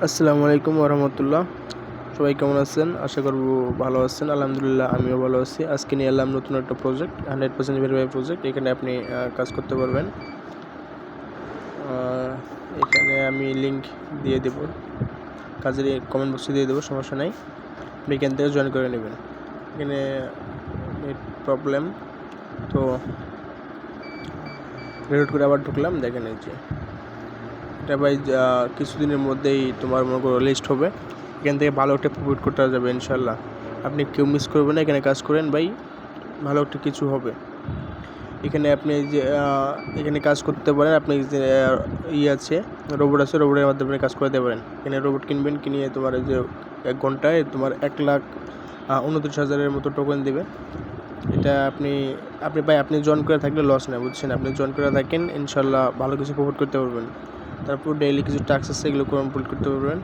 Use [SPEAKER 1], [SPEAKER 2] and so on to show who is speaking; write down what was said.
[SPEAKER 1] আসসালামু আলাইকুম ওরহমতুল্লাহ। সবাই কেমন আছেন? আশা করব ভালো আছেন। আলহামদুলিল্লাহ আমিও ভালো আছি। আজকে নিয়ে এলাম নতুন একটা প্রজেক্ট, 100% ভেরিফাই প্রজেক্ট। এখানে আপনি কাজ করতে পারবেন। এখানে আমি লিঙ্ক দিয়ে দেব, কাজের কমেন্ট বক্সে দিয়ে দেবো, সমস্যা নাই। আপনি এখান থেকে জয়েন করে নেবেন। এখানে নেট প্রবলেম, তো রিলোড করে আবার ঢুকলাম। দেখেন এই যে এটা ভাই কিছুদিনের মধ্যেই তোমার মনে করো লিস্ট হবে। এখান থেকে ভালো একটা প্রফিট করতে যাবে ইনশাল্লাহ। আপনি কেউ মিস করবেন না, এখানে কাজ করেন ভাই, ভালো একটা কিছু হবে। এখানে আপনি যে এখানে কাজ করতে পারেন। আপনি যে আছে রোবট আছে, রোবটের মাধ্যমে কাজ করতে পারেন। এখানে রোবট কিনবেন, কিনে তোমার যে 1 ঘন্টায় তোমার 1,29,000-এর মতো টোকেন দেবে। এটা আপনি ভাই আপনি জয়েন করে থাকলে লস না, বুঝছেন? আপনি জয়েন করে থাকেন, ইনশাল্লাহ ভালো কিছু প্রফিট করতে পারবেন। তারপর ডেইলি কিছু টাস্ক আছে, এগুলো কমপ্লিট করতে পারবেন।